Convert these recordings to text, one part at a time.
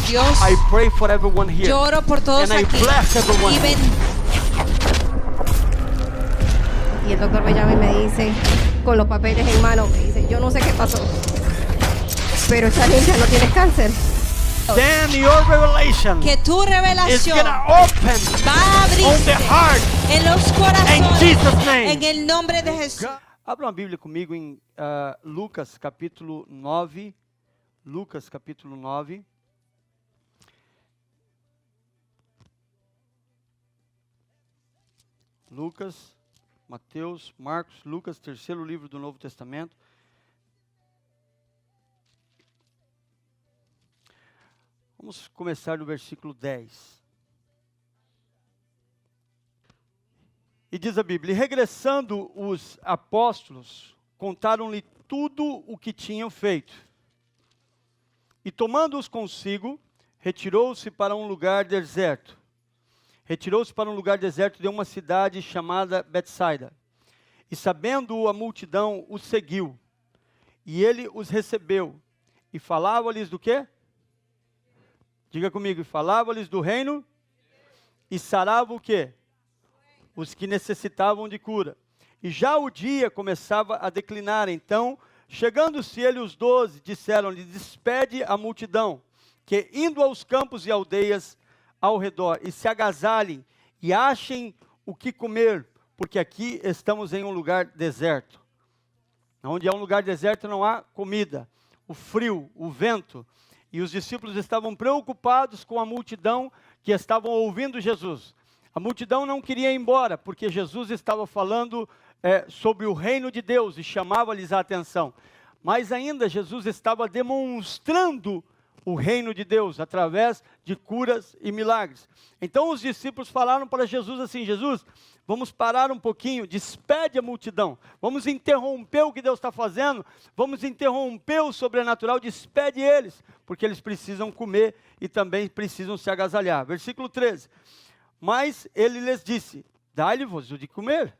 Dios, I pray for everyone here. yo oro por todos And I aquí. bless everyone. Y Y el doctor me llama y me dice, con los papeles en mano, me dice, yo no sé qué pasó, pero esta niña no tiene cáncer. Then your revelation que tu is revelación gonna open va a on the abrirse heart. en los In corazones Jesus' name. en el nombre de Jesús. Abra uma Bíblia comigo em Lucas capítulo 9. Lucas capítulo 9. Lucas, Mateus, Marcos, Lucas, terceiro livro do Novo Testamento. Vamos começar no versículo 10. E diz a Bíblia: e regressando os apóstolos, contaram-lhe tudo o que tinham feito. E tomando-os consigo, retirou-se para um lugar deserto. Retirou-se para um lugar deserto de uma cidade chamada Betsaida. E sabendo a multidão, os seguiu. E ele os recebeu. E falava-lhes do quê? Diga comigo, e falava-lhes do reino. E sarava o quê? Os que necessitavam de cura. E já o dia começava a declinar. Então, chegando-se ele os 12, disseram-lhe: despede a multidão, que indo aos campos e aldeias ao redor, e se agasalhem, e achem o que comer, porque aqui estamos em um lugar deserto. Onde há um lugar deserto não há comida, o frio, o vento. E os discípulos estavam preocupados com a multidão que estavam ouvindo Jesus. A multidão não queria ir embora, porque Jesus estava falando sobre o reino de Deus e chamava-lhes a atenção. Mas ainda Jesus estava demonstrando o reino de Deus através de curas e milagres. Então os discípulos falaram para Jesus assim: Jesus, vamos parar um pouquinho, despede a multidão, vamos interromper o que Deus está fazendo, vamos interromper o sobrenatural, despede eles, porque eles precisam comer e também precisam se agasalhar. Versículo 13. Mas ele lhes disse: dai-lhe-vos o de comer.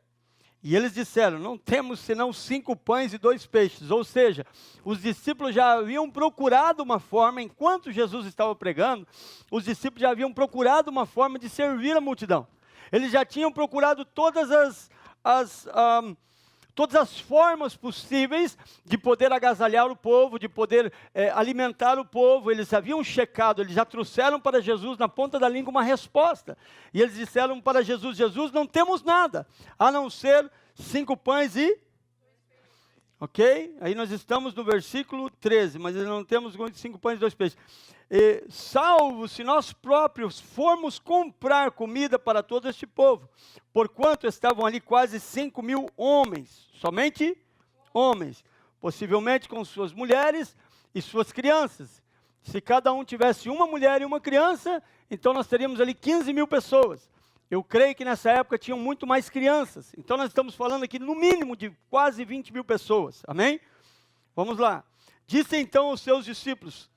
E eles disseram: não temos senão 5 pães e 2 peixes. Ou seja, os discípulos já haviam procurado uma forma, enquanto Jesus estava pregando, os discípulos já haviam procurado uma forma de servir a multidão. Eles já tinham procurado todas as formas possíveis de poder agasalhar o povo, de poder alimentar o povo. Eles haviam checado, eles já trouxeram para Jesus na ponta da língua uma resposta. E eles disseram para Jesus: Jesus, não temos nada, a não ser 5 pães e... Ok? Aí nós estamos no versículo 13, mas não temos 5 pães e 2 peixes. Salvo se nós próprios formos comprar comida para todo este povo, porquanto estavam ali quase 5.000 homens, somente homens, possivelmente com suas mulheres e suas crianças. Se cada um tivesse uma mulher e uma criança, então nós teríamos ali 15.000 pessoas. Eu creio que nessa época tinham muito mais crianças, então nós estamos falando aqui no mínimo de quase 20.000 pessoas, amém? Vamos lá. Disse então aos seus discípulos,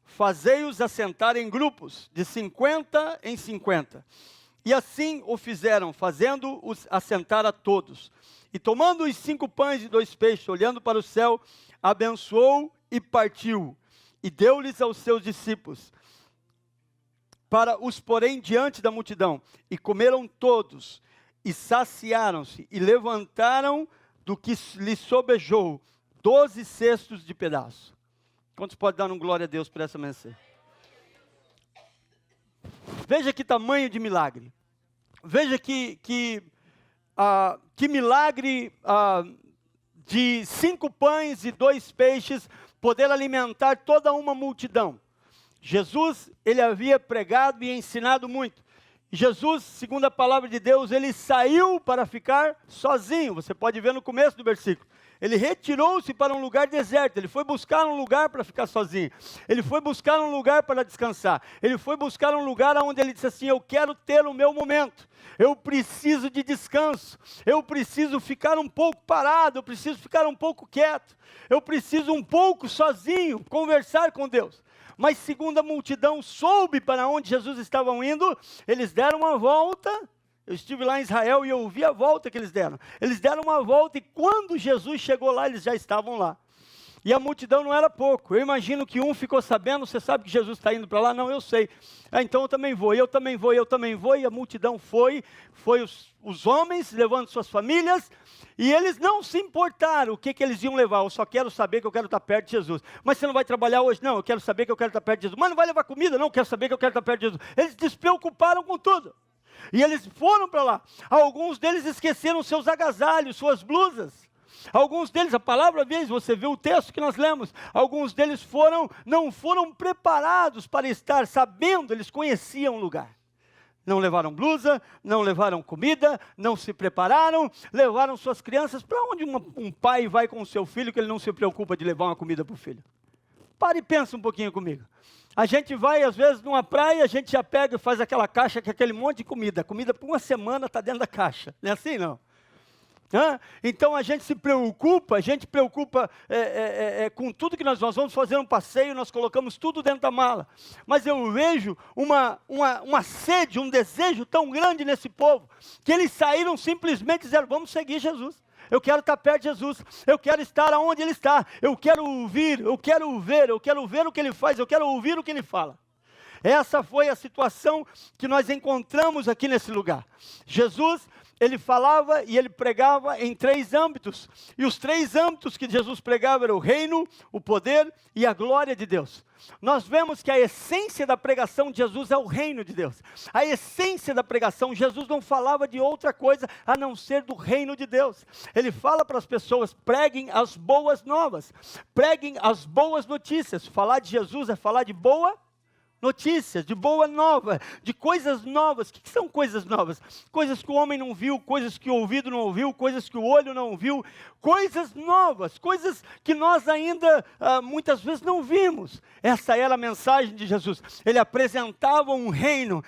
fazei-os assentar em grupos, de 50 em 50. E assim o fizeram, fazendo-os assentar a todos. E tomando os 5 pães e 2 peixes, olhando para o céu, abençoou e partiu. E deu-lhes aos seus discípulos, para os porem diante da multidão. E comeram todos, e saciaram-se, e levantaram do que lhes sobejou 12 cestos de pedaço. Quantos podem dar um glória a Deus por essa mensagem? Veja que tamanho de milagre. Veja que milagre de 5 pães e 2 peixes poder alimentar toda uma multidão. Jesus, ele havia pregado e ensinado muito. Jesus, segundo a palavra de Deus, ele saiu para ficar sozinho. Você pode ver no começo do versículo. Ele retirou-se para um lugar deserto. Ele foi buscar um lugar para ficar sozinho. Ele foi buscar um lugar para descansar. Ele foi buscar um lugar onde ele disse assim: eu quero ter o meu momento. Eu preciso de descanso. Eu preciso ficar um pouco parado. Eu preciso ficar um pouco quieto. Eu preciso um pouco sozinho, conversar com Deus. Mas segundo a multidão soube para onde Jesus estava indo, eles deram uma volta. Eu estive lá em Israel e eu vi a volta que eles deram. Eles deram uma volta e quando Jesus chegou lá, eles já estavam lá. E a multidão não era pouco. Eu imagino que um ficou sabendo, você sabe que Jesus está indo para lá? Não, eu sei. Então eu também vou, eu também vou, eu também vou. E a multidão foi os homens levando suas famílias, e eles não se importaram o que eles iam levar. Eu só quero saber que eu quero estar perto de Jesus. Mas você não vai trabalhar hoje? Não, eu quero saber que eu quero estar perto de Jesus. Mas não vai levar comida? Não, eu quero saber que eu quero estar perto de Jesus. Eles despreocuparam com tudo. E eles foram para lá. Alguns deles esqueceram seus agasalhos, suas blusas. Alguns deles, a palavra diz, você viu o texto que nós lemos, alguns deles não foram preparados para estar sabendo, eles conheciam o lugar. Não levaram blusa, não levaram comida, não se prepararam, levaram suas crianças. Para onde um pai vai com o seu filho que ele não se preocupa de levar uma comida para o filho? Pare e pensa um pouquinho comigo. A gente vai, às vezes, numa praia, a gente já pega e faz aquela caixa com aquele monte de comida. Comida por uma semana está dentro da caixa. Não é assim, não? Então a gente se preocupa, com tudo que nós vamos fazer um passeio, nós colocamos tudo dentro da mala. Mas eu vejo uma sede, um desejo tão grande nesse povo, que eles saíram simplesmente e disseram, vamos seguir Jesus. Eu quero estar perto de Jesus, eu quero estar onde Ele está, eu quero ouvir, eu quero ver o que Ele faz, eu quero ouvir o que Ele fala. Essa foi a situação que nós encontramos aqui nesse lugar. Jesus, Ele falava e Ele pregava em 3 âmbitos. E os 3 âmbitos que Jesus pregava eram o reino, o poder e a glória de Deus. Nós vemos que a essência da pregação de Jesus é o reino de Deus. A essência da pregação, Jesus não falava de outra coisa a não ser do reino de Deus. Ele fala para as pessoas, preguem as boas novas, preguem as boas notícias. Falar de Jesus é falar de boa notícias, de boa nova, de coisas novas. O que são coisas novas? Coisas que o homem não viu, coisas que o ouvido não ouviu, coisas que o olho não viu, coisas novas, coisas que nós ainda muitas vezes não vimos. Essa era a mensagem de Jesus. Ele apresentava um reino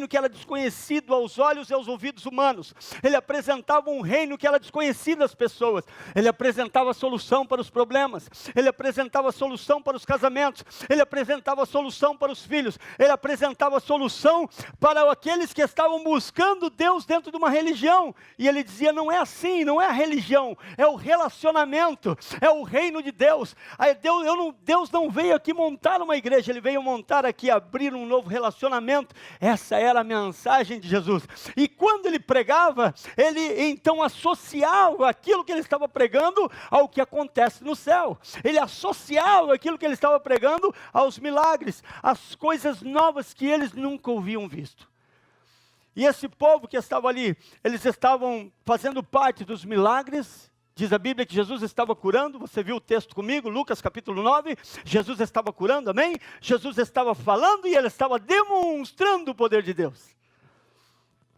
que era desconhecido aos olhos e aos ouvidos humanos. Ele apresentava um reino que era desconhecido às pessoas. Ele apresentava solução para os problemas, ele apresentava solução para os casamentos, ele apresentava solução para os filhos, ele apresentava solução para aqueles que estavam buscando Deus dentro de uma religião, e ele dizia, não é assim, não é a religião, é o relacionamento, é o reino de Deus. Deus não veio aqui montar uma igreja, Ele veio montar aqui, abrir um novo relacionamento. Essa era a mensagem de Jesus, e quando Ele pregava, Ele então associava aquilo que Ele estava pregando ao que acontece no céu. Ele associava aquilo que Ele estava pregando aos milagres, as coisas novas que eles nunca haviam visto. E esse povo que estava ali, eles estavam fazendo parte dos milagres. Diz a Bíblia que Jesus estava curando, você viu o texto comigo, Lucas capítulo 9, Jesus estava curando, amém? Jesus estava falando e Ele estava demonstrando o poder de Deus.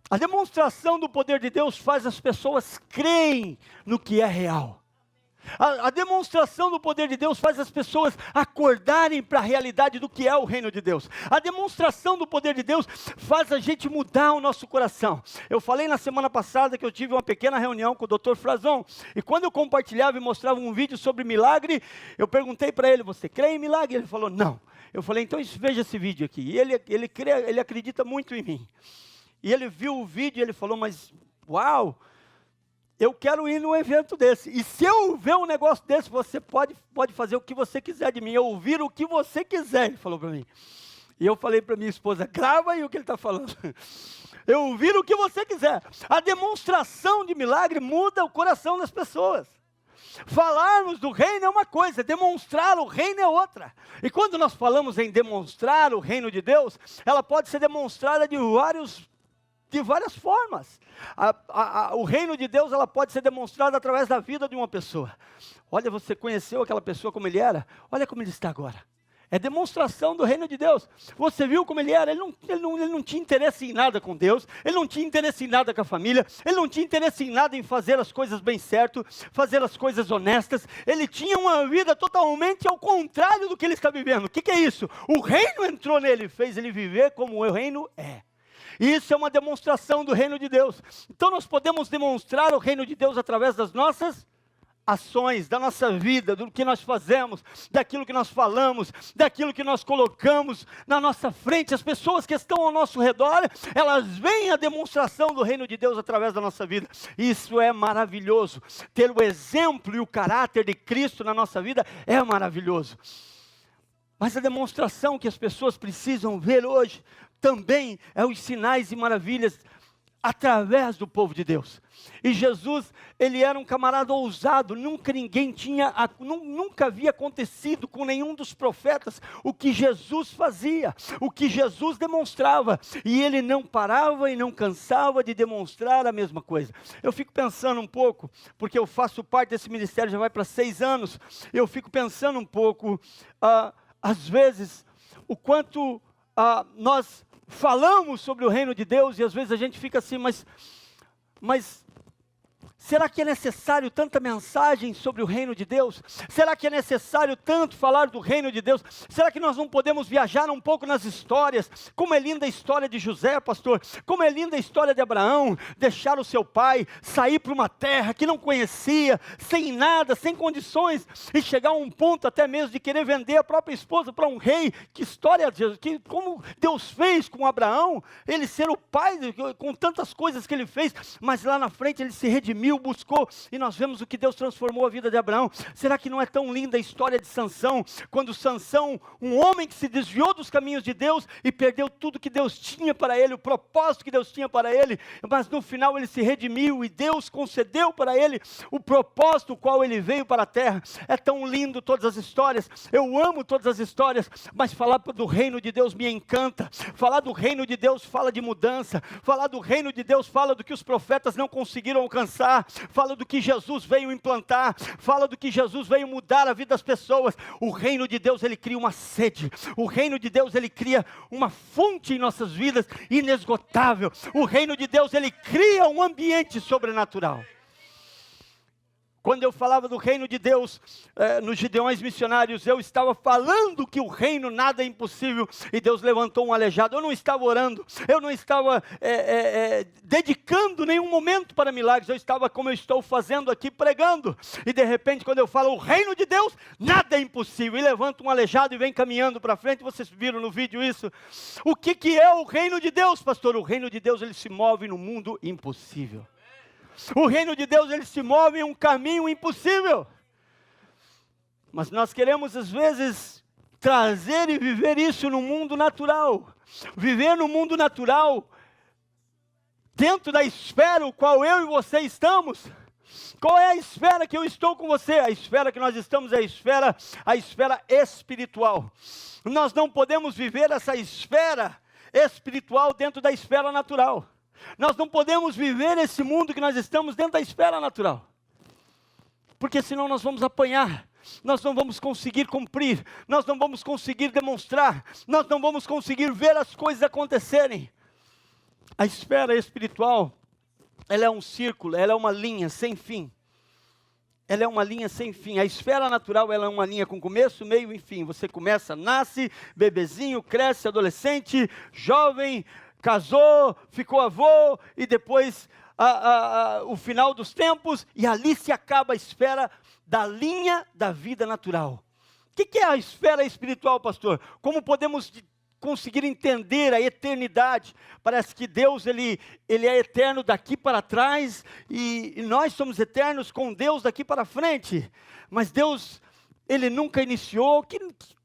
A demonstração do poder de Deus faz as pessoas crerem no que é real. A demonstração do poder de Deus faz as pessoas acordarem para a realidade do que é o reino de Deus. A demonstração do poder de Deus faz a gente mudar o nosso coração. Eu falei na semana passada que eu tive uma pequena reunião com o Dr. Frazon, e quando eu compartilhava e mostrava um vídeo sobre milagre, eu perguntei para ele, você crê em milagre? Ele falou, não. Eu falei, então veja esse vídeo aqui. E ele acredita muito em mim. E ele viu o vídeo e ele falou, mas uau! Eu quero ir num evento desse. E se eu ver um negócio desse, você pode fazer o que você quiser de mim. Eu ouvir o que você quiser, ele falou para mim. E eu falei para minha esposa, grava aí o que ele está falando. Eu ouvir o que você quiser. A demonstração de milagre muda o coração das pessoas. Falarmos do reino é uma coisa, demonstrar o reino é outra. E quando nós falamos em demonstrar o reino de Deus, ela pode ser demonstrada de várias formas. O reino de Deus, ela pode ser demonstrada através da vida de uma pessoa. Olha, você conheceu aquela pessoa como ele era? Olha como ele está agora. É demonstração do reino de Deus. Você viu como ele era? Ele não tinha interesse em nada com Deus, ele não tinha interesse em nada com a família, ele não tinha interesse em nada em fazer as coisas bem certo, fazer as coisas honestas. Ele tinha uma vida totalmente ao contrário do que ele está vivendo. O que é isso? O reino entrou nele, fez ele viver como o reino é. Isso é uma demonstração do reino de Deus. Então nós podemos demonstrar o reino de Deus através das nossas ações, da nossa vida, do que nós fazemos, daquilo que nós falamos, daquilo que nós colocamos na nossa frente. As pessoas que estão ao nosso redor, elas veem a demonstração do reino de Deus através da nossa vida. Isso é maravilhoso. Ter o exemplo e o caráter de Cristo na nossa vida é maravilhoso. Mas a demonstração que as pessoas precisam ver hoje também é os sinais e maravilhas através do povo de Deus. E Jesus, ele era um camarada ousado, nunca havia acontecido com nenhum dos profetas o que Jesus fazia, o que Jesus demonstrava, e ele não parava e não cansava de demonstrar a mesma coisa. Eu fico pensando um pouco, porque eu faço parte desse ministério, já vai para 6 anos, eu fico pensando um pouco, às vezes, o quanto nós falamos sobre o reino de Deus, e às vezes a gente fica assim, mas será que é necessário tanta mensagem sobre o reino de Deus? Será que é necessário tanto falar do reino de Deus? Será que nós não podemos viajar um pouco nas histórias? Como é linda a história de José, pastor. Como é linda a história de Abraão. Deixar o seu pai, sair para uma terra que não conhecia, sem nada, sem condições, e chegar a um ponto até mesmo de querer vender a própria esposa para um rei. Que história, como Deus fez com Abraão, ele ser o pai, com tantas coisas que ele fez, mas lá na frente ele se redimiu, buscou, e nós vemos o que Deus transformou a vida de Abraão. Será que não é tão linda a história de Sansão, quando Sansão, um homem que se desviou dos caminhos de Deus e perdeu tudo que Deus tinha para ele, o propósito que Deus tinha para ele, mas no final ele se redimiu e Deus concedeu para ele o propósito o qual ele veio para a terra. É tão lindo todas as histórias, eu amo todas as histórias, mas falar do reino de Deus me encanta. Falar do reino de Deus fala de mudança, falar do reino de Deus fala do que os profetas não conseguiram alcançar, fala do que Jesus veio implantar, fala do que Jesus veio mudar a vida das pessoas. O reino de Deus, ele cria uma sede, o reino de Deus, ele cria uma fonte em nossas vidas inesgotável. O reino de Deus, ele cria um ambiente sobrenatural. Quando eu falava do reino de Deus, nos Gideões Missionários, eu estava falando que o reino nada é impossível, e Deus levantou um aleijado. Eu não estava orando, eu não estava dedicando nenhum momento para milagres, eu estava como eu estou fazendo aqui, pregando, e de repente quando eu falo o reino de Deus, nada é impossível, e levanto um aleijado e vem caminhando para frente. Vocês viram no vídeo isso? O que é o reino de Deus, pastor? O reino de Deus, ele se move no mundo impossível. O reino de Deus, ele se move em um caminho impossível. Mas nós queremos às vezes trazer e viver isso no mundo natural. Viver no mundo natural, dentro da esfera o qual eu e você estamos. Qual é a esfera que eu estou com você? A esfera que nós estamos é a esfera espiritual. Nós não podemos viver essa esfera espiritual dentro da esfera natural. Nós não podemos viver esse mundo que nós estamos dentro da esfera natural, porque senão nós vamos apanhar, nós não vamos conseguir cumprir, nós não vamos conseguir demonstrar, nós não vamos conseguir ver as coisas acontecerem. A esfera espiritual, ela é um círculo, ela é uma linha sem fim. Ela é uma linha sem fim. A esfera natural, ela é uma linha com começo, meio e fim. Você começa, nasce, bebezinho, cresce, adolescente, jovem, casou, ficou avô, e depois o final dos tempos, e ali se acaba a esfera da linha da vida natural. O que é a esfera espiritual, pastor? Como podemos conseguir entender a eternidade? Parece que Deus, ele é eterno daqui para trás, e nós somos eternos com Deus daqui para frente, mas Deus, ele nunca iniciou.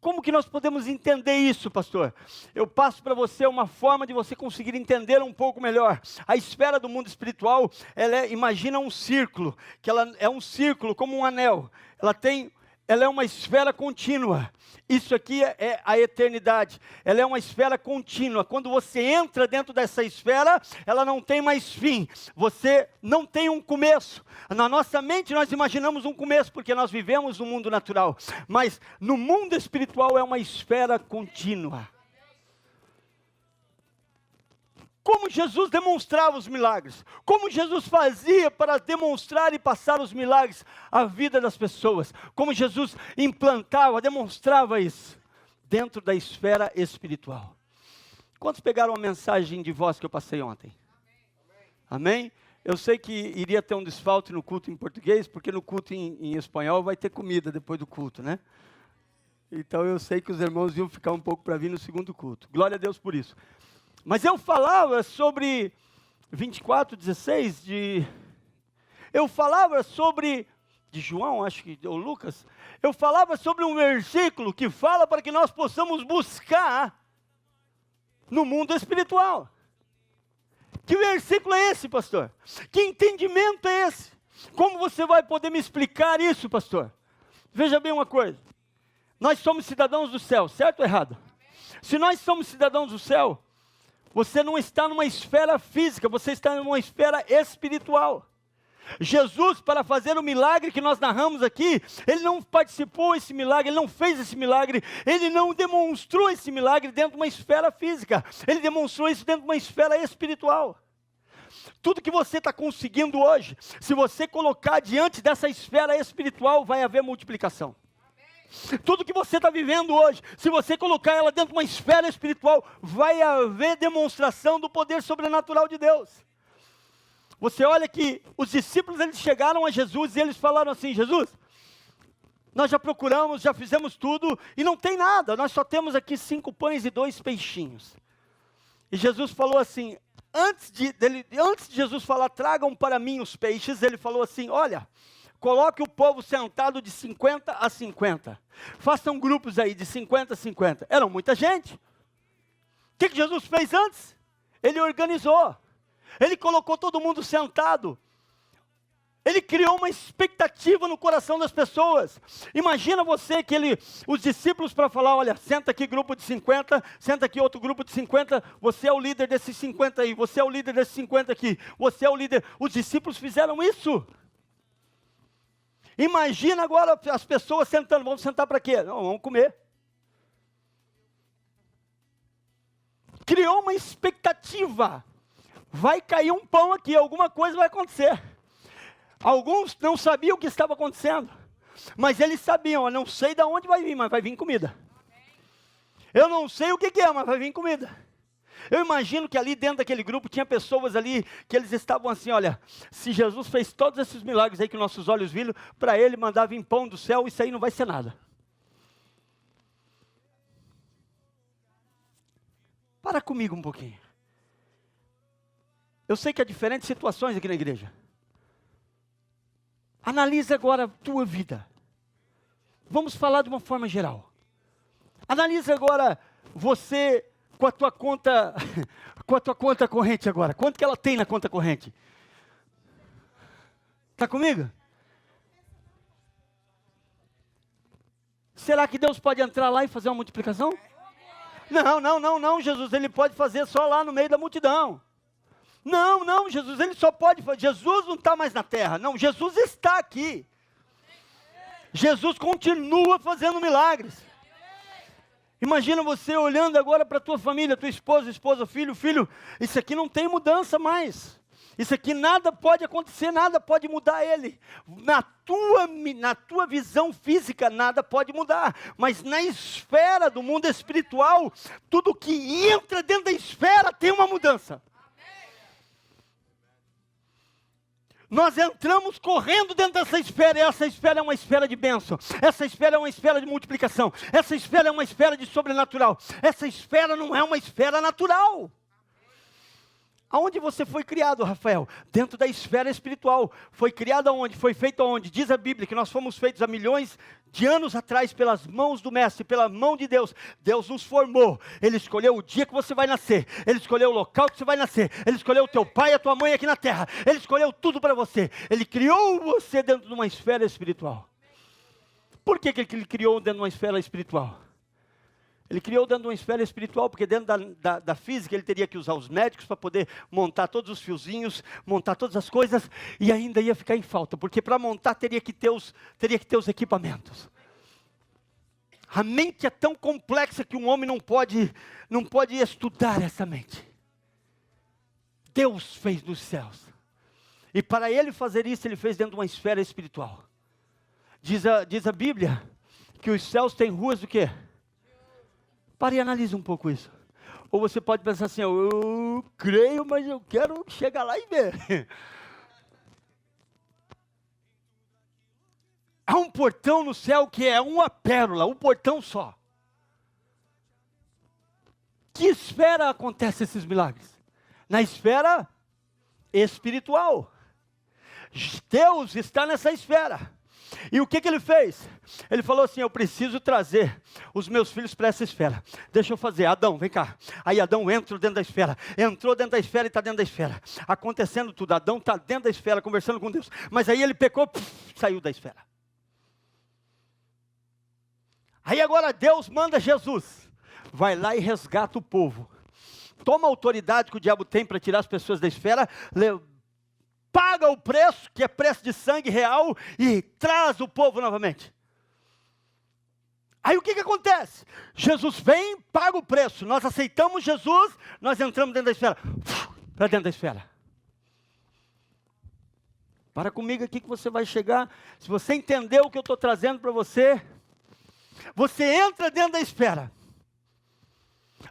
Como que nós podemos entender isso, pastor? Eu passo para você uma forma de você conseguir entender um pouco melhor. A esfera do mundo espiritual, imagina um círculo, que ela é um círculo como um anel. Ela é uma esfera contínua. Isso aqui é a eternidade. Ela é uma esfera contínua. Quando você entra dentro dessa esfera, ela não tem mais fim. Você não tem um começo. Na nossa mente nós imaginamos um começo, porque nós vivemos no mundo natural. Mas no mundo espiritual é uma esfera contínua. Como Jesus demonstrava os milagres, como Jesus fazia para demonstrar e passar os milagres à vida das pessoas, como Jesus implantava, demonstrava isso, dentro da esfera espiritual. Quantos pegaram a mensagem de voz que eu passei ontem? Amém? Eu sei que iria ter um desfalque no culto em português, porque no culto em espanhol vai ter comida depois do culto, né? Então eu sei que os irmãos iam ficar um pouco para vir no segundo culto. Glória a Deus por isso. Mas eu falava sobre 24:16 eu falava sobre, de João, acho que, ou Lucas, eu falava sobre um versículo que fala para que nós possamos buscar no mundo espiritual. Que versículo é esse, pastor? Que entendimento é esse? Como você vai poder me explicar isso, pastor? Veja bem uma coisa. Nós somos cidadãos do céu, certo ou errado? Se nós somos cidadãos do céu, você não está numa esfera física, você está numa esfera espiritual. Jesus, para fazer o milagre que nós narramos aqui, ele não participou desse milagre, ele não fez esse milagre, ele não demonstrou esse milagre dentro de uma esfera física, ele demonstrou isso dentro de uma esfera espiritual. Tudo que você está conseguindo hoje, se você colocar diante dessa esfera espiritual, vai haver multiplicação. Tudo que você está vivendo hoje, se você colocar ela dentro de uma esfera espiritual, vai haver demonstração do poder sobrenatural de Deus. Você olha que os discípulos, eles chegaram a Jesus e eles falaram assim: Jesus, nós já procuramos, já fizemos tudo e não tem nada, nós só temos aqui 5 pães e 2 peixinhos. E Jesus falou assim, antes de Jesus falar, tragam para mim os peixes, ele falou assim, olha, coloque o povo sentado de 50 a 50, façam grupos aí de 50 a 50, eram muita gente. O que Jesus fez antes? Ele organizou. Ele colocou todo mundo sentado. Ele criou uma expectativa no coração das pessoas. Imagina você que os discípulos para falar, olha, senta aqui grupo de 50, senta aqui outro grupo de 50, você é o líder desses 50 aí, você é o líder desses 50 aqui, você é o líder. Os discípulos fizeram isso. Imagina agora as pessoas sentando, vamos sentar para quê? Não, vamos comer. Criou uma expectativa. Vai cair um pão aqui, alguma coisa vai acontecer. Alguns não sabiam o que estava acontecendo, mas eles sabiam, eu não sei de onde vai vir, mas vai vir comida. Eu não sei o que é, mas vai vir comida. Eu imagino que ali dentro daquele grupo tinha pessoas ali que eles estavam assim, olha, se Jesus fez todos esses milagres aí que nossos olhos viram, para ele mandar vir pão do céu, isso aí não vai ser nada. Para comigo um pouquinho. Eu sei que há diferentes situações aqui na igreja. Analise agora a tua vida. Vamos falar de uma forma geral. Analise agora você com a tua conta, corrente agora. Quanto que ela tem na conta corrente? Está comigo? Será que Deus pode entrar lá e fazer uma multiplicação? Não, Jesus, ele pode fazer só lá no meio da multidão. Não, Jesus, ele só pode fazer. Jesus não está mais na terra. Não, Jesus está aqui. Jesus continua fazendo milagres. Imagina você olhando agora para a tua família, tua esposa, filho, isso aqui não tem mudança mais. Isso aqui nada pode acontecer, nada pode mudar ele. Na tua visão física, nada pode mudar. Mas na esfera do mundo espiritual, tudo que entra dentro da esfera tem uma mudança. Nós entramos correndo dentro dessa esfera, e essa esfera é uma esfera de bênção, essa esfera é uma esfera de multiplicação, essa esfera é uma esfera de sobrenatural, essa esfera não é uma esfera natural. Aonde você foi criado, Rafael? Dentro da esfera espiritual. Foi criado aonde? Foi feito aonde? Diz a Bíblia que nós fomos feitos há milhões de anos atrás pelas mãos do Mestre, pela mão de Deus. Deus nos formou. Ele escolheu o dia que você vai nascer. Ele escolheu o local que você vai nascer. Ele escolheu o teu pai e a tua mãe aqui na terra. Ele escolheu tudo para você. Ele criou você dentro de uma esfera espiritual. Por que ele criou dentro de uma esfera espiritual? Ele criou dentro de uma esfera espiritual, porque dentro da física ele teria que usar os médicos para poder montar todos os fiozinhos, montar todas as coisas, e ainda ia ficar em falta, porque para montar teria que ter os equipamentos. A mente é tão complexa que um homem não pode estudar essa mente. Deus fez nos céus. E para ele fazer isso, ele fez dentro de uma esfera espiritual. Diz a Bíblia que os céus têm ruas do quê? Pare e analise um pouco isso. Ou você pode pensar assim, eu creio, mas eu quero chegar lá e ver. Há um portão no céu que é uma pérola, um portão só. Que esfera acontecem esses milagres? Na esfera espiritual. Deus está nessa esfera. E o que ele fez? Ele falou assim: eu preciso trazer os meus filhos para essa esfera. Deixa eu fazer. Adão, vem cá. Aí Adão entrou dentro da esfera. Entrou dentro da esfera e está dentro da esfera. Acontecendo tudo. Adão está dentro da esfera, conversando com Deus. Mas aí ele pecou, saiu da esfera. Aí agora Deus manda Jesus. Vai lá e resgata o povo. Toma a autoridade que o diabo tem para tirar as pessoas da esfera, paga o preço, que é preço de sangue real, e traz o povo novamente. Aí o que acontece? Jesus vem, paga o preço, nós aceitamos Jesus, nós entramos dentro da esfera, para dentro da esfera. Para comigo aqui que você vai chegar, se você entender o que eu estou trazendo para você, você entra dentro da esfera.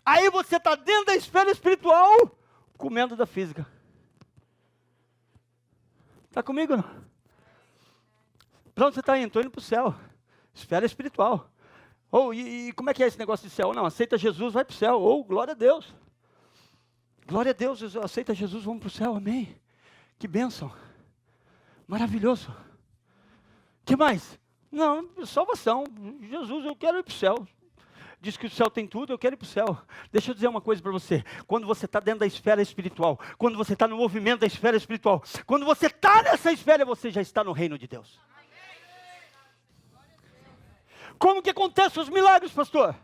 Aí você está dentro da esfera espiritual, comendo da física. Está comigo não? Para onde você está indo? Estou indo para o céu. Esfera espiritual. E como é que é esse negócio de céu? Não, aceita Jesus, vai para o céu. Glória a Deus. Glória a Deus, aceita Jesus, vamos para o céu, amém. Que bênção. Maravilhoso. Que mais? Não, salvação. Jesus, eu quero ir para o céu. Diz que o céu tem tudo, eu quero ir para o céu. Deixa eu dizer uma coisa para você. Quando você está dentro da esfera espiritual, quando você está no movimento da esfera espiritual, quando você está nessa esfera, você já está no reino de Deus. Como que acontecem os milagres, pastor?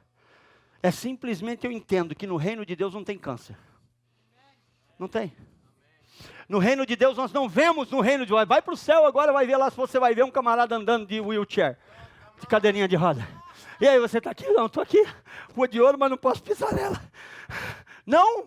É simplesmente eu entendo que no reino de Deus não tem câncer. Não tem. No reino de Deus nós não vemos no reino de Deus. Vai para o céu agora, vai ver lá se você vai ver um camarada andando de wheelchair, de cadeirinha de roda. E aí, você está aqui? Não, estou aqui. Rua de ouro, mas não posso pisar nela. Não.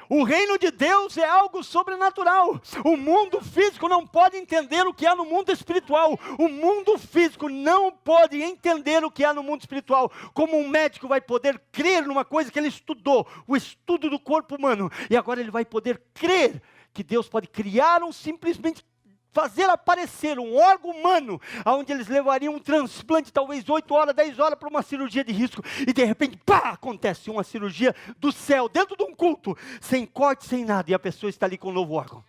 O reino de Deus é algo sobrenatural. O mundo físico não pode entender o que há no mundo espiritual. O mundo físico não pode entender o que há no mundo espiritual. Como um médico vai poder crer numa coisa que ele estudou, o estudo do corpo humano. E agora ele vai poder crer que Deus pode criar simplesmente fazer aparecer um órgão humano, onde eles levariam um transplante, talvez 8 horas, 10 horas, para uma cirurgia de risco, e de repente, pá, acontece uma cirurgia do céu, dentro de um culto, sem corte, sem nada, e a pessoa está ali com um novo órgão.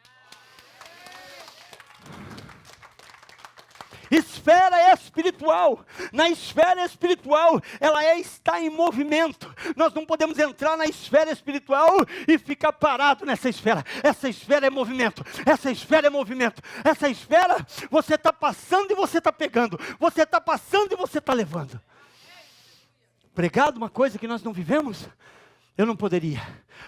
Esfera espiritual. Na esfera espiritual, ela está em movimento. Nós não podemos entrar na esfera espiritual e ficar parado nessa esfera. Essa esfera é movimento. Essa esfera é movimento. Essa esfera, você está passando e você está pegando. Você está passando e você está levando. Pregado uma coisa que nós não vivemos, eu não poderia.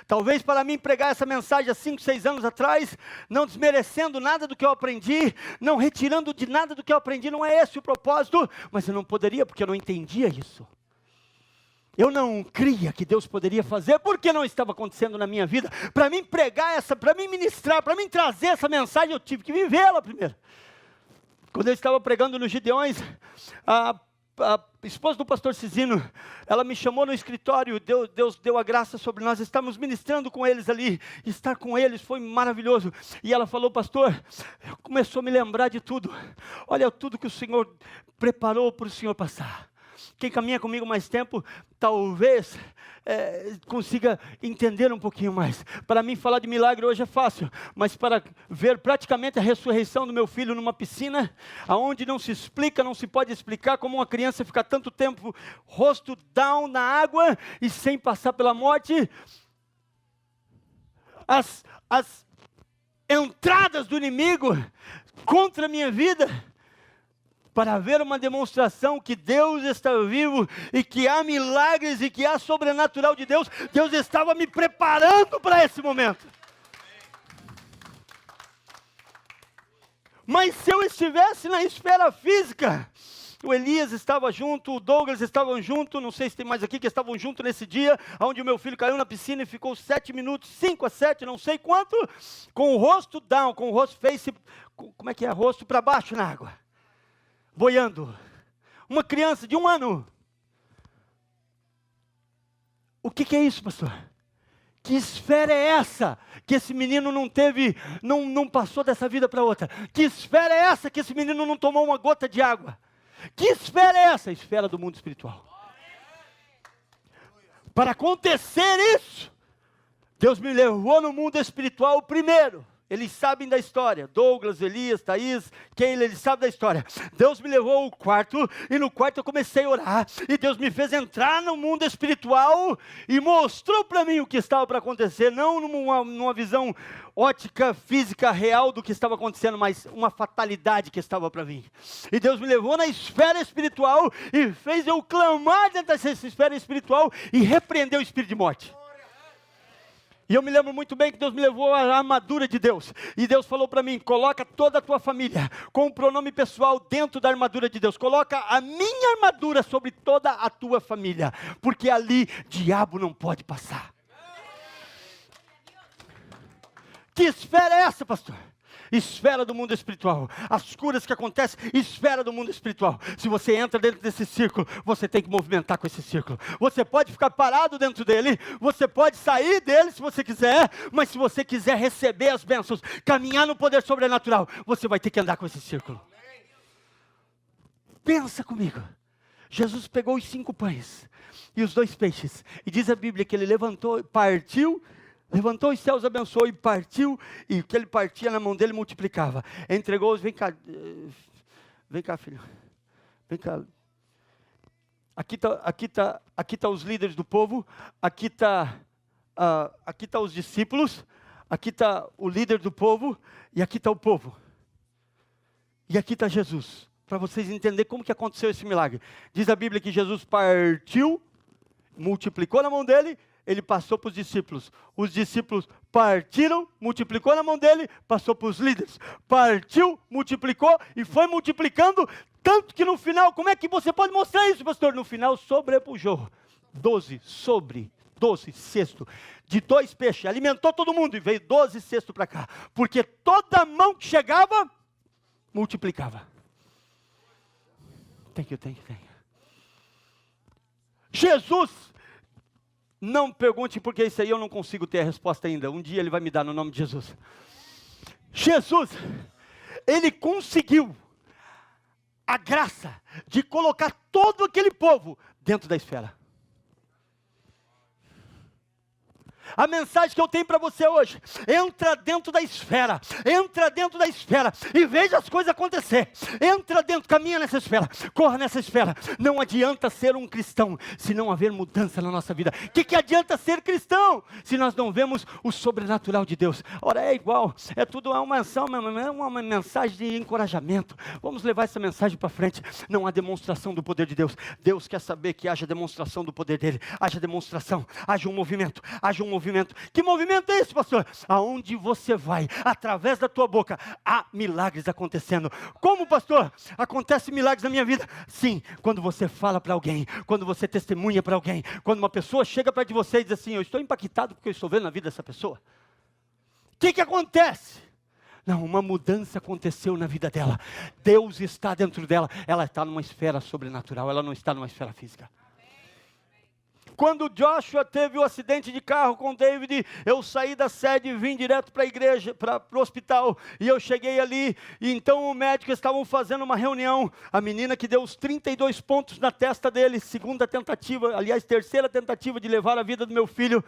Talvez para mim pregar essa mensagem há 5, 6 anos atrás, não desmerecendo nada do que eu aprendi, não retirando de nada do que eu aprendi, não é esse o propósito, mas eu não poderia porque eu não entendia isso. Eu não cria que Deus poderia fazer, porque não estava acontecendo na minha vida. Para mim pregar para mim ministrar, para mim trazer essa mensagem, eu tive que vivê-la primeiro. Quando eu estava pregando nos Gideões, a esposa do pastor Cizino, ela me chamou no escritório, Deus deu a graça sobre nós, estamos ministrando com eles ali, estar com eles foi maravilhoso, e ela falou: pastor, começou a me lembrar de tudo, olha tudo que o Senhor preparou para o Senhor passar. Quem caminha comigo mais tempo, talvez consiga entender um pouquinho mais. Para mim falar de milagre hoje é fácil, mas para ver praticamente a ressurreição do meu filho numa piscina, aonde não se explica, não se pode explicar como uma criança fica tanto tempo rosto down na água e sem passar pela morte. As entradas do inimigo contra a minha vida, para ver uma demonstração que Deus está vivo e que há milagres e que há sobrenatural de Deus. Deus estava me preparando para esse momento. Mas se eu estivesse na esfera física, o Elias estava junto, o Douglas estavam junto, não sei se tem mais aqui que estavam junto nesse dia, onde o meu filho caiu na piscina e ficou 7 minutos, 5 a 7, não sei quanto, com o rosto down, com o rosto face, como é que é? Rosto para baixo na água. Boiando, uma criança de 1 ano. O que é isso, pastor? Que esfera é essa que esse menino não teve, não passou dessa vida para outra? Que esfera é essa que esse menino não tomou uma gota de água? Que esfera é essa? A esfera do mundo espiritual. Para acontecer isso, Deus me levou no mundo espiritual primeiro. Eles sabem da história. Douglas, Elias, Thaís, Keila, eles sabem da história. Deus me levou ao quarto, e no quarto eu comecei a orar. E Deus me fez entrar no mundo espiritual e mostrou para mim o que estava para acontecer. Não numa visão ótica, física, real do que estava acontecendo, mas uma fatalidade que estava para vir. E Deus me levou na esfera espiritual e fez eu clamar dentro dessa esfera espiritual e repreender o espírito de morte. E eu me lembro muito bem que Deus me levou à armadura de Deus. E Deus falou para mim, coloca toda a tua família com o pronome pessoal dentro da armadura de Deus. Coloca a minha armadura sobre toda a tua família. Porque ali diabo não pode passar. Que esfera é essa, pastor? Esfera do mundo espiritual. As curas que acontecem, esfera do mundo espiritual. Se você entra dentro desse círculo, você tem que movimentar com esse círculo. Você pode ficar parado dentro dele, você pode sair dele se você quiser, mas se você quiser receber as bênçãos, caminhar no poder sobrenatural, você vai ter que andar com esse círculo. Pensa comigo. Jesus pegou os 5 pães e os 2 peixes, e diz a Bíblia que ele levantou, partiu, levantou os céus, abençoou e partiu, e o que ele partia na mão dele multiplicava. Entregou-os, vem cá filho, vem cá. Aqui tá os líderes do povo, aqui tá os discípulos, aqui tá o líder do povo, e aqui tá o povo. E aqui está Jesus, para vocês entenderem como que aconteceu esse milagre. Diz a Bíblia que Jesus partiu, multiplicou na mão dele, ele passou para os discípulos. Os discípulos partiram, multiplicou na mão dele, passou para os líderes. Partiu, multiplicou e foi multiplicando, tanto que no final, como é que você pode mostrar isso, pastor? No final sobrepujou 12 cestos de 2 peixes, alimentou todo mundo e veio 12 cestos para cá, porque toda mão que chegava, multiplicava. Tem que. Jesus, não pergunte porque isso aí eu não consigo ter a resposta ainda. Um dia ele vai me dar no nome de Jesus. Jesus, ele conseguiu a graça de colocar todo aquele povo dentro da esfera. A mensagem que eu tenho para você hoje, entra dentro da esfera, e veja as coisas acontecer. Entra dentro, caminha nessa esfera, corra nessa esfera. Não adianta ser um cristão se não haver mudança na nossa vida. O que adianta ser cristão se nós não vemos o sobrenatural de Deus? Ora, é igual, uma mensagem de encorajamento. Vamos levar essa mensagem para frente. Não há demonstração do poder de Deus. Deus quer saber que haja demonstração do poder dele. Haja demonstração, haja um movimento. Que movimento é esse, pastor? Aonde você vai, através da tua boca, há milagres acontecendo. Como, pastor? Acontecem milagres na minha vida? Sim, quando você fala para alguém, quando você testemunha para alguém, quando uma pessoa chega perto de você e diz assim, eu estou impactado porque eu estou vendo na vida dessa pessoa. O que acontece? Não, uma mudança aconteceu na vida dela. Deus está dentro dela. Ela está numa esfera sobrenatural, ela não está numa esfera física. Quando Joshua teve o acidente de carro com David, eu saí da sede e vim direto para a igreja, para o hospital. E eu cheguei ali, e então o médico estavam fazendo uma reunião. A menina que deu os 32 pontos na testa dele, terceira tentativa de levar a vida do meu filho,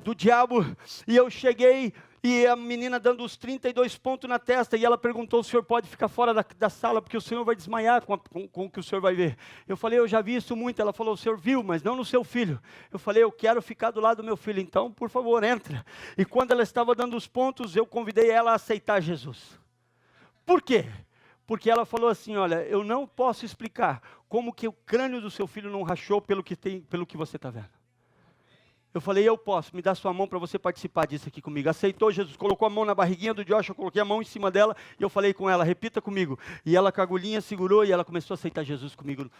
do diabo. E eu cheguei, e a menina dando os 32 pontos na testa, e ela perguntou, o senhor pode ficar fora da sala, porque o senhor vai desmaiar com o que o senhor vai ver. Eu falei, eu já vi isso muito. Ela falou, o senhor viu, mas não no seu filho. Eu falei, eu quero ficar do lado do meu filho, então, por favor, entra. E quando ela estava dando os pontos, eu convidei ela a aceitar Jesus. Por quê? Porque ela falou assim, olha, eu não posso explicar como que o crânio do seu filho não rachou pelo que você está vendo. Eu falei, eu posso, me dá sua mão para você participar disso aqui comigo. Aceitou Jesus, colocou a mão na barriguinha do Joshua, eu coloquei a mão em cima dela, e eu falei com ela, repita comigo. E ela com a agulhinha segurou, e ela começou a aceitar Jesus comigo.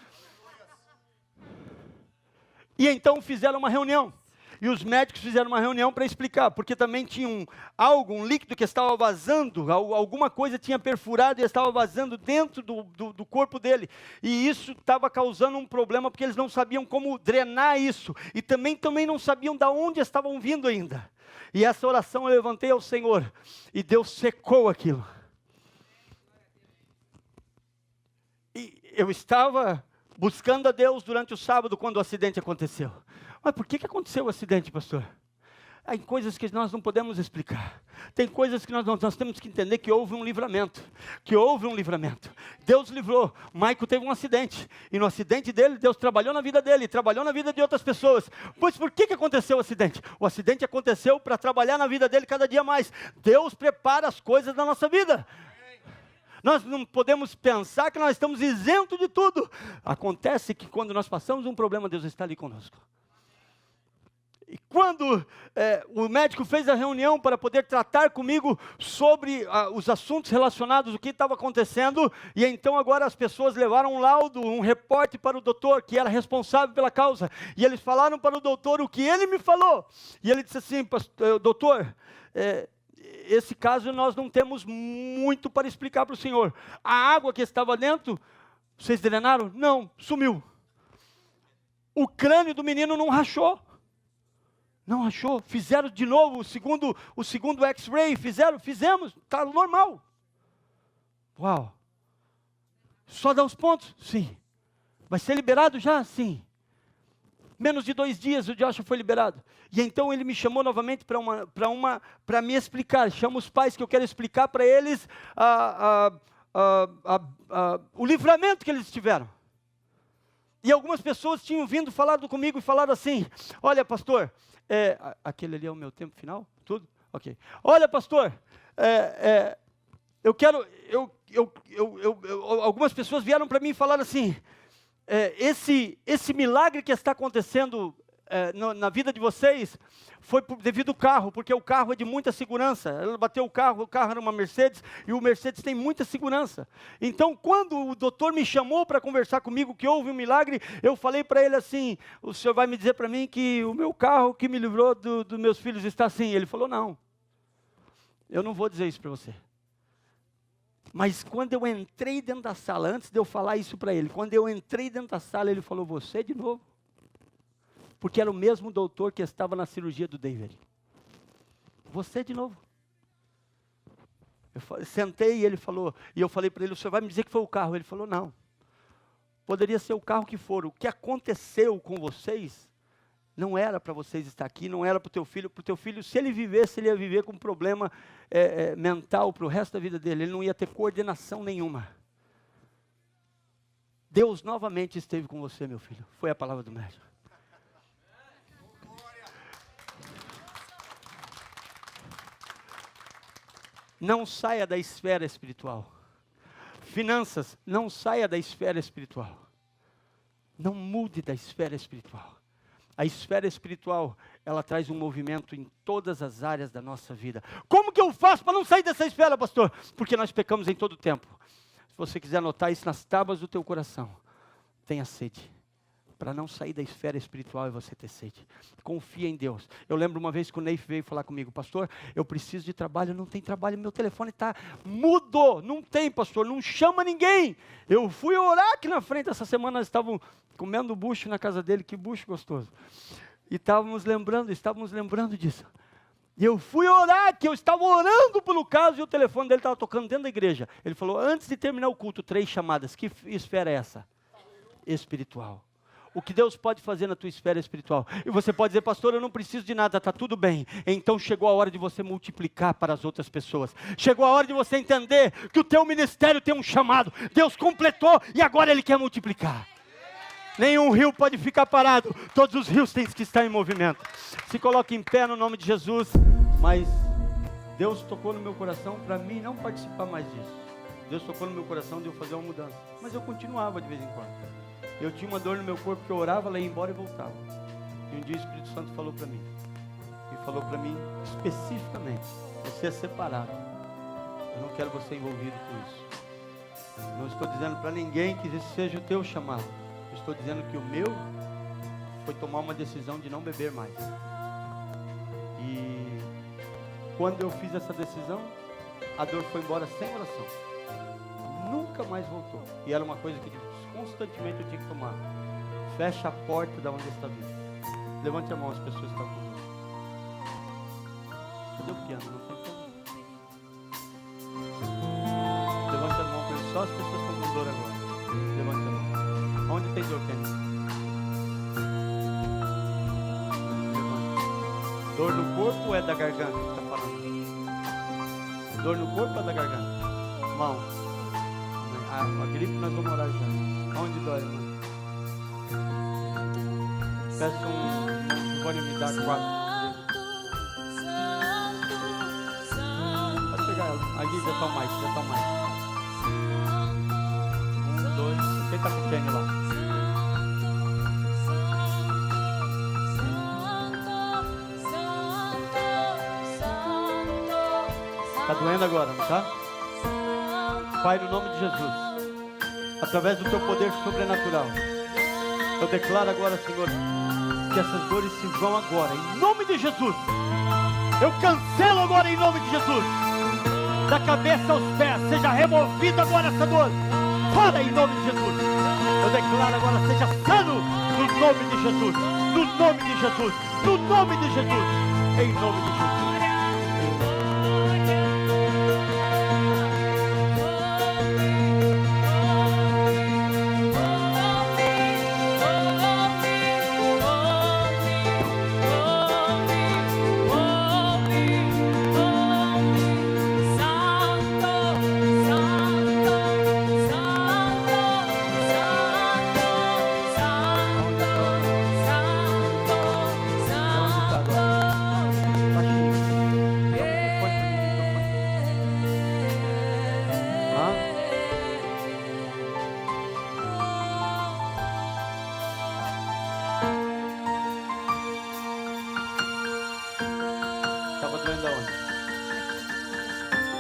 E então fizeram uma reunião. E os médicos fizeram uma reunião para explicar, porque também tinha um líquido que estava vazando, alguma coisa tinha perfurado e estava vazando dentro do corpo dele. E isso estava causando um problema, porque eles não sabiam como drenar isso. E também não sabiam de onde estavam vindo ainda. E essa oração eu levantei ao Senhor, e Deus secou aquilo. E eu estava buscando a Deus durante o sábado, quando o acidente aconteceu. Mas por que aconteceu o acidente, pastor? Tem coisas que nós não podemos explicar. Tem coisas que nós temos que entender que houve um livramento. Deus livrou. Maico teve um acidente. E no acidente dele, Deus trabalhou na vida dele. Trabalhou na vida de outras pessoas. Pois por que aconteceu o acidente? O acidente aconteceu para trabalhar na vida dele cada dia mais. Deus prepara as coisas da nossa vida. Nós não podemos pensar que nós estamos isentos de tudo. Acontece que quando nós passamos um problema, Deus está ali conosco. E quando o médico fez a reunião para poder tratar comigo sobre os assuntos relacionados, o que estava acontecendo, e então agora as pessoas levaram um laudo, um reporte para o doutor, que era responsável pela causa, e eles falaram para o doutor o que ele me falou, e ele disse assim: doutor, esse caso nós não temos muito para explicar para o senhor. A água que estava dentro, vocês drenaram? Não, sumiu. O crânio do menino não rachou. Não rachou. Fizeram de novo o segundo X-ray. Fizemos. Está normal. Uau. Só dá os pontos? Sim. Vai ser liberado já? Sim. Menos de 2 dias o Joshua foi liberado. E então ele me chamou novamente para me explicar. Chama os pais que eu quero explicar para eles o livramento que eles tiveram. E algumas pessoas tinham vindo falar comigo e falaram assim: olha, pastor, aquele ali é o meu tempo final? Tudo? Ok. Olha, pastor, eu quero, algumas pessoas vieram para mim e falaram assim: esse milagre que está acontecendo na vida de vocês foi devido ao carro, porque o carro é de muita segurança. Ela bateu o carro era uma Mercedes, e o Mercedes tem muita segurança. Então, quando o doutor me chamou para conversar comigo que houve um milagre, eu falei para ele assim: o senhor vai me dizer para mim que o meu carro que me livrou dos meus filhos está assim? Ele falou: não, eu não vou dizer isso para você. Mas quando eu entrei dentro da sala, antes de eu falar isso para ele, quando eu entrei dentro da sala, ele falou: você de novo? Porque era o mesmo doutor que estava na cirurgia do David. Você de novo? Eu sentei e ele falou, e eu falei para ele: o senhor vai me dizer que foi o carro? Ele falou: não. Poderia ser o carro que for. O que aconteceu com vocês não era para vocês estar aqui, não era para o teu filho. Para o teu filho, se ele vivesse, ele ia viver com um problema mental para o resto da vida dele. Ele não ia ter coordenação nenhuma. Deus novamente esteve com você, meu filho. Foi a palavra do médico. Não saia da esfera espiritual. Finanças, não saia da esfera espiritual. Não mude da esfera espiritual. A esfera espiritual, ela traz um movimento em todas as áreas da nossa vida. Como que eu faço para não sair dessa esfera, pastor? Porque nós pecamos em todo tempo. Se você quiser anotar isso nas tábuas do teu coração, tenha sede. Para não sair da esfera espiritual e você ter sede. Confia em Deus. Eu lembro uma vez que o Neif veio falar comigo: pastor, eu preciso de trabalho, não tem trabalho, meu telefone está mudo. Não tem, pastor, não chama ninguém. Eu fui orar aqui na frente, essa semana nós estávamos comendo bucho na casa dele, que bucho gostoso. E estávamos lembrando disso. E eu fui orar, que eu estava orando pelo caso, e o telefone dele estava tocando dentro da igreja. Ele falou: antes de terminar o culto, 3 chamadas. Que esfera é essa? Espiritual. O que Deus pode fazer na tua esfera espiritual. E você pode dizer: pastor, eu não preciso de nada, está tudo bem. Então chegou a hora de você multiplicar para as outras pessoas. Chegou a hora de você entender que o teu ministério tem um chamado. Deus completou e agora Ele quer multiplicar. Nenhum rio pode ficar parado. Todos os rios têm que estar em movimento. Se coloque em pé no nome de Jesus. Mas Deus tocou no meu coração para mim não participar mais disso. Deus tocou no meu coração de eu fazer uma mudança. Mas eu continuava de vez em quando. Eu tinha uma dor no meu corpo que eu orava, ela ia embora e voltava. E um dia o Espírito Santo falou para mim. E falou para mim especificamente: você é separado. Eu não quero você envolvido com isso. Não estou dizendo para ninguém que esse seja o teu chamado. Eu estou dizendo que o meu foi tomar uma decisão de não beber mais. E quando eu fiz essa decisão, a dor foi embora sem oração. Nunca mais voltou. E era uma coisa que constantemente eu tinha que tomar. Fecha a porta da onde está vindo. Levante a mão as pessoas que estão com dor. Cadê o piano? Não tem como. Levante a mão, só as pessoas que estão com dor agora. Levante a mão. Onde tem dor, Kenny? Levante. Dor no corpo ou é da garganta que está falando? Dor no corpo ou é da garganta? Mão. A gripe nós vamos orar já. Onde dói, irmão? Peço Giovanni me dar 4. Pode pegar ela. Aqui já está mais, já está mais. 1, 2. Quem está com o Kenny lá? Está doendo agora, não está? Pai, no nome de Jesus, através do teu poder sobrenatural, eu declaro agora, Senhor, que essas dores se vão agora, em nome de Jesus. Eu cancelo agora em nome de Jesus. Da cabeça aos pés, seja removida agora essa dor. Fora em nome de Jesus. Eu declaro agora, seja sano no nome de Jesus. No nome de Jesus. No nome de Jesus. Em nome de Jesus.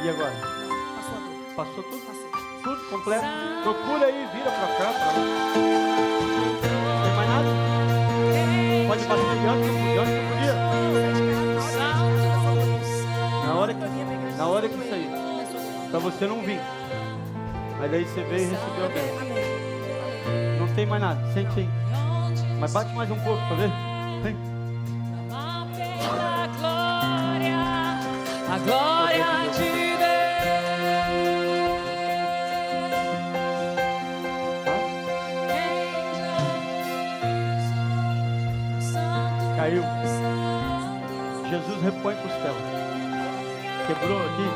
E agora? Passou a dor. Passou tudo? Passou. Tudo completo? Procura aí, vira pra cá. Não tem mais nada? Pode passar diante, não podia. Na hora que sair, pra você não vir. Mas daí você veio e recebeu a bênção. Não tem mais nada, sente aí. Mas bate mais um pouco pra ver. Vem. A glória de Caiu. Jesus repõe costela. Quebrou aqui.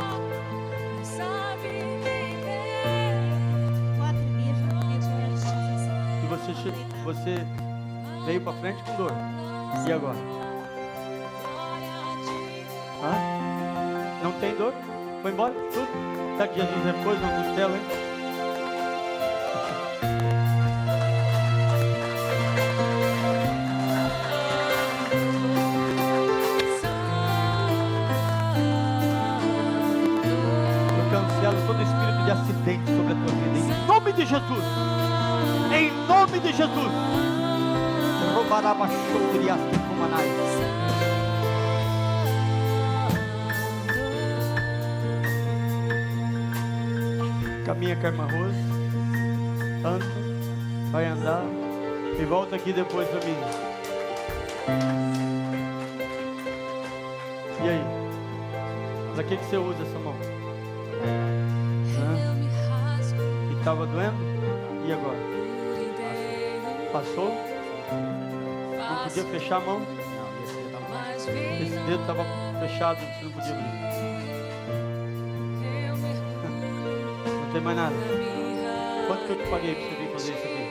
4 dias E você veio para frente com dor. E agora? Hã? Não tem dor? Foi embora? Tudo? Será que Jesus repôs uma costela, hein? Todo espírito de acidente sobre a tua vida, em nome de Jesus, em nome de Jesus. Caminha com a irmã Rose, anda, vai andar e volta aqui depois para mim. E aí? Para que você usa essa mão? E estava doendo? E agora? Passou? Não podia fechar a mão? Esse dedo estava fechado, você não podia abrir. Não tem mais nada. Quanto que eu te paguei para você vir fazer isso aqui?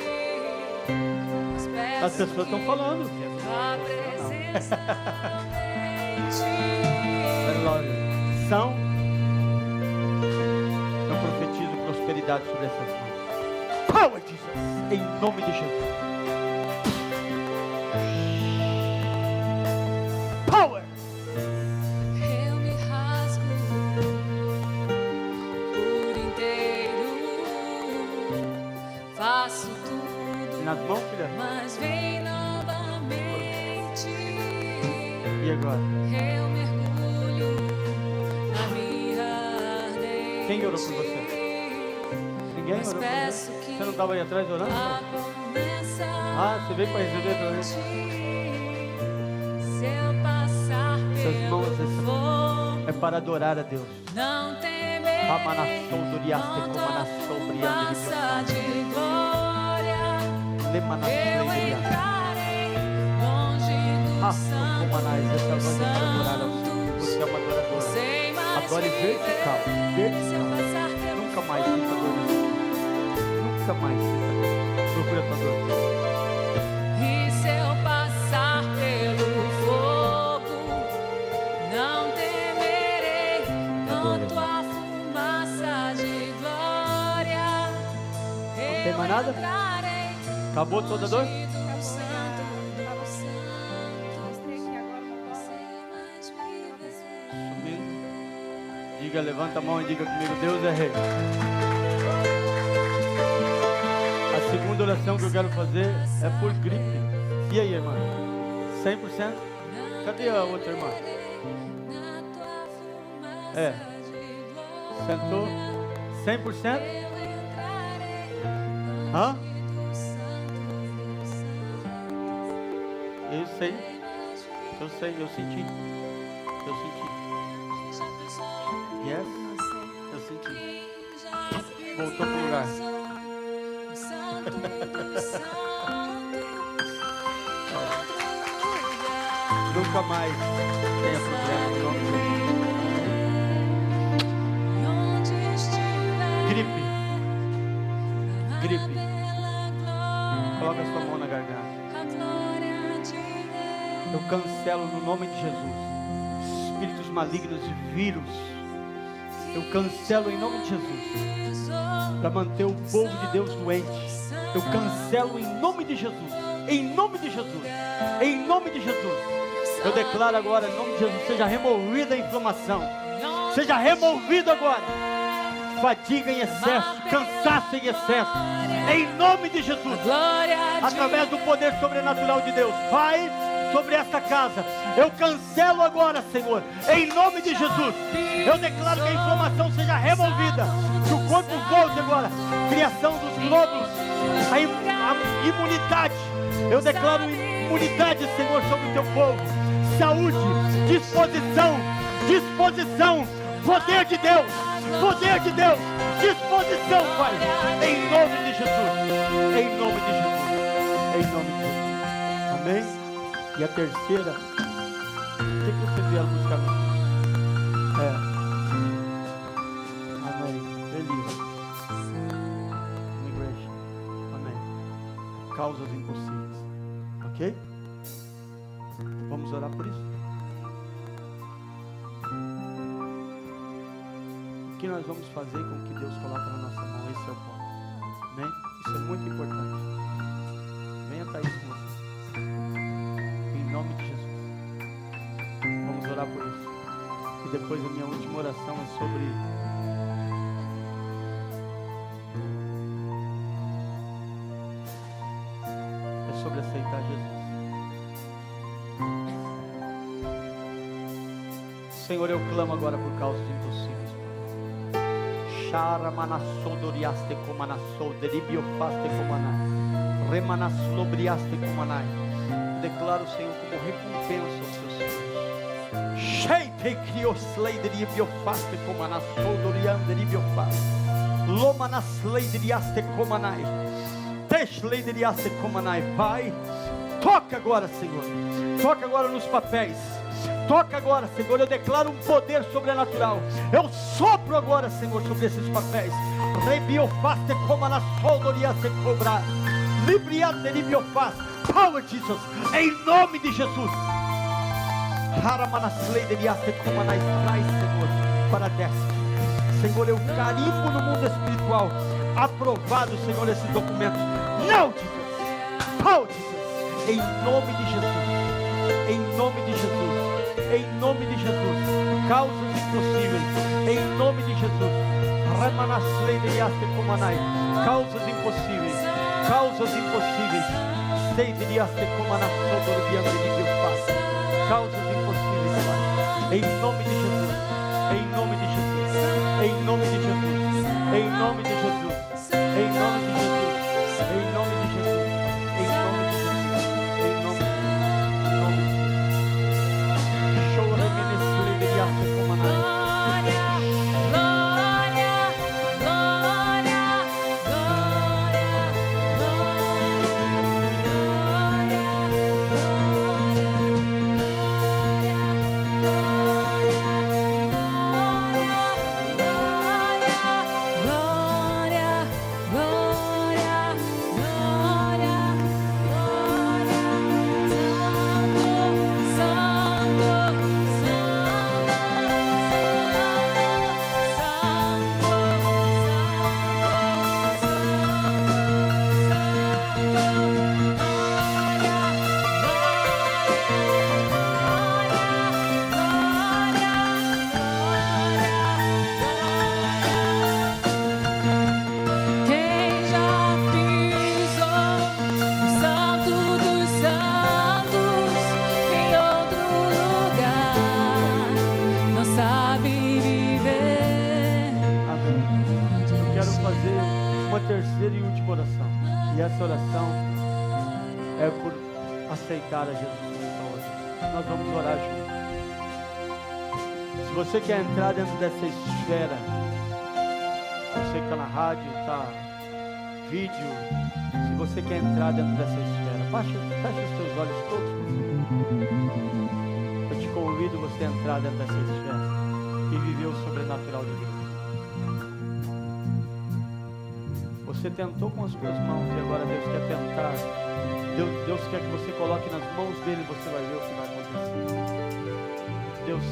As pessoas estão falando. São. Eu profetizo prosperidade sobre essas mãos. Power Jesus, em nome de Jesus. Power. Eu me rasgo por inteiro, faço tudo, Nas mãos, filha. mas vem novamente. E agora? Eu Quem orou por você? Ninguém orou por você? Você não estava aí atrás orando? Ah, você veio para receber também. Se eu passar Essas mãos pelo fogo, é para adorar a Deus. não temerei. Massa de glória, eu entrarei longe do santo, Essa voz é para adorar ao Senhor. Você é uma adoradora. sem mais Adore vertical. Se eu Vertical. passar pelo Nunca mais sinta dor. Nunca mais sinta dor. Procura a tua dor. E se eu passar pelo fogo, não temerei. Canto a fumaça de glória. tem mais nada? Entrarei Acabou toda a dor? longe do santo, do santo, sem mais viver. Sumindo. Diga, levanta a mão e diga comigo, Deus é rei. A segunda oração que eu quero fazer é por gripe. E aí, irmã? 100%? Cadê a outra irmã? Na tua fumaça É. de glória, Sentou? 100%? eu entrarei Hã? do santo, do santo. Eu sei, eu senti. Eu senti. Já pensou? Yes, eu senti. Quem já Voltou pro lugar. no santo do santo, outro lugar. Nunca mais tenha problema no nome de Jesus. E onde estiver Gripe. Gripe. pela glória, Coloca a sua mão na garganta. a glória de Deus. Eu cancelo no nome de Jesus espíritos malignos e vírus. Eu cancelo em nome de Jesus para manter o povo de Deus doente. Eu cancelo em nome de Jesus. Em nome de Jesus. Em nome de Jesus. Eu declaro agora em nome de Jesus, seja removida a inflamação. Seja removido agora fadiga em excesso, cansaço em excesso. Em nome de Jesus. Glória de Através do poder sobrenatural de Deus, Pai, sobre esta casa, eu cancelo agora, Senhor, em nome de Jesus. Eu declaro que a inflamação seja removida, que o corpo volte agora, criação dos glóbulos, a imunidade. Eu declaro imunidade, Senhor, sobre o teu povo, saúde, disposição, poder de Deus, disposição, Pai, em nome de Jesus, em nome de Jesus, em nome de Jesus. Amém? E a terceira, o que vocês vieram buscar? Amém. Elias. Immigration. Amém. Causas impossíveis. Ok? Vamos orar por isso? O que nós vamos fazer com o que Deus coloca na nossa mão? Esse é o ponto. Amém? Isso é muito importante. Venha estar isso com você. Em nome de Jesus. Vamos orar por isso. E depois a minha última oração é sobre aceitar Jesus. Senhor, eu clamo agora por causas impossíveis. Shara manassodoriaste comanassou, deribiofaste comanai, remanaslobriaste comanai. Declaro, Senhor, como recompensa aos teus filhos. Sheite crioslei deribiofaste comanassou, doriande deribiofaste. Lomanaslei deriaste comanai. Teshlei deriaste comanai. Pai, toca agora, Senhor. Toca agora nos papéis. Toca agora, Senhor, eu declaro um poder sobrenatural. Eu sopro agora, Senhor, sobre esses papéis. Rebiofaste como na soldoriaste cobrar. Libriate libiofaste. Power, Jesus, em nome de Jesus. Haramanaslei deriaste como na traz, Senhor, para desta. Senhor, eu carimbo no mundo espiritual. Aprovado, Senhor, esses documentos. Não, Jesus. Power, Jesus, em nome de Jesus. Em nome de Jesus. Em nome de Jesus, causas impossíveis, em nome de Jesus, causas impossíveis, causas impossíveis, causas impossíveis, em nome de Jesus, em nome de Jesus, em nome de Jesus. fazer uma terceira e última oração. E essa oração é por aceitar a Jesus nessa hora. Nós vamos orar juntos. Se você quer entrar dentro dessa esfera, você que está na rádio, está vídeo, se você quer entrar dentro dessa esfera, feche os seus olhos todos, por favor. Eu te convido você a entrar dentro dessa esfera e viver o sobrenatural de Deus. Você tentou com as suas mãos e agora Deus quer tentar. Deus quer que você coloque nas mãos dele e você vai ver o que vai acontecer. Deus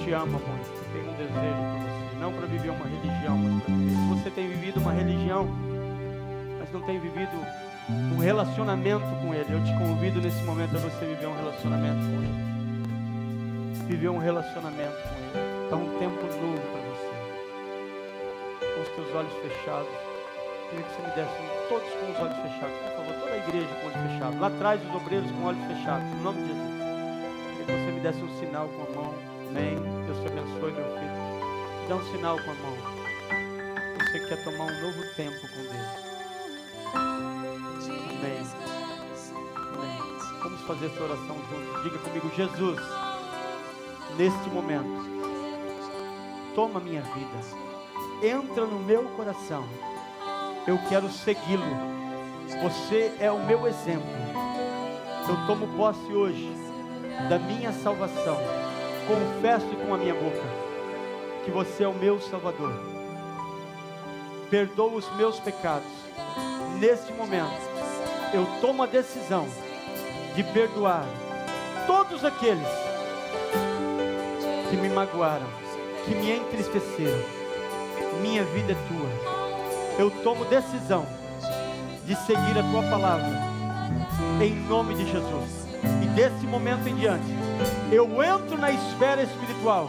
te ama muito, tem um desejo por você, não para viver uma religião, mas para viver. Se você tem vivido uma religião, mas não tem vivido um relacionamento com Ele, eu te convido nesse momento a você viver um relacionamento com Ele. Viver um relacionamento com Ele. É um tempo novo para você. Com os teus olhos fechados. Queria que você me desse todos com os olhos fechados. Por favor, toda a igreja com o olho fechado. Lá atrás os obreiros com olhos fechados. Em nome de Jesus. Queria que você me desse um sinal com a mão. Amém. Deus te abençoe, meu filho. Dá um sinal com a mão. Você quer tomar um novo tempo com Deus. Amém. Amém. Vamos fazer essa oração juntos. Diga comigo: Jesus, neste momento, toma minha vida. Entra no meu coração. Eu quero segui-lo. Você é o meu exemplo. Eu tomo posse hoje da minha salvação. Confesso com a minha boca que você é o meu Salvador. Perdoa os meus pecados. Neste momento, eu tomo a decisão de perdoar todos aqueles que me magoaram, que me entristeceram. Minha vida é tua. Eu tomo decisão de seguir a tua palavra, em nome de Jesus. E desse momento em diante, eu entro na esfera espiritual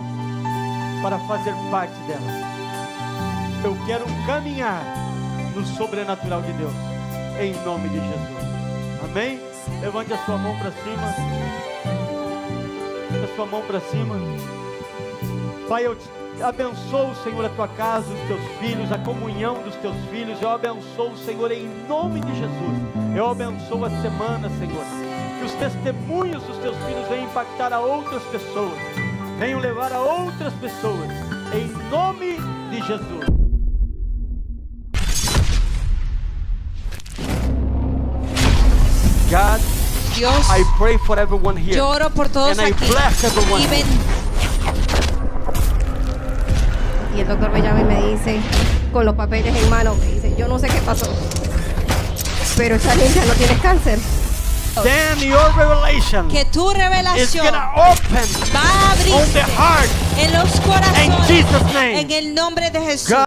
para fazer parte dela. Eu quero caminhar no sobrenatural de Deus, em nome de Jesus. Amém? Levante a sua mão para cima. A sua mão para cima. Pai, eu te abençoo, Senhor, a tua casa, os teus filhos, a comunhão dos teus filhos. Eu abençoo, Senhor, em nome de Jesus. Eu abençoo a semana, Senhor. Que os testemunhos dos teus filhos venham impactar a outras pessoas, venham levar a outras pessoas, em nome de Jesus. God, Dios, I pray for everyone here. yo oro por todos And I aquí. bless everyone. Y Y el doctor me llama y me dice, con los papeles en mano, me dice, yo no sé qué pasó, pero Chanel, no tienes cáncer. Then your revelation que tu is revelación gonna open va a on the abrirse heart en los in corazones Jesus' name. en el nombre de Jesús. God,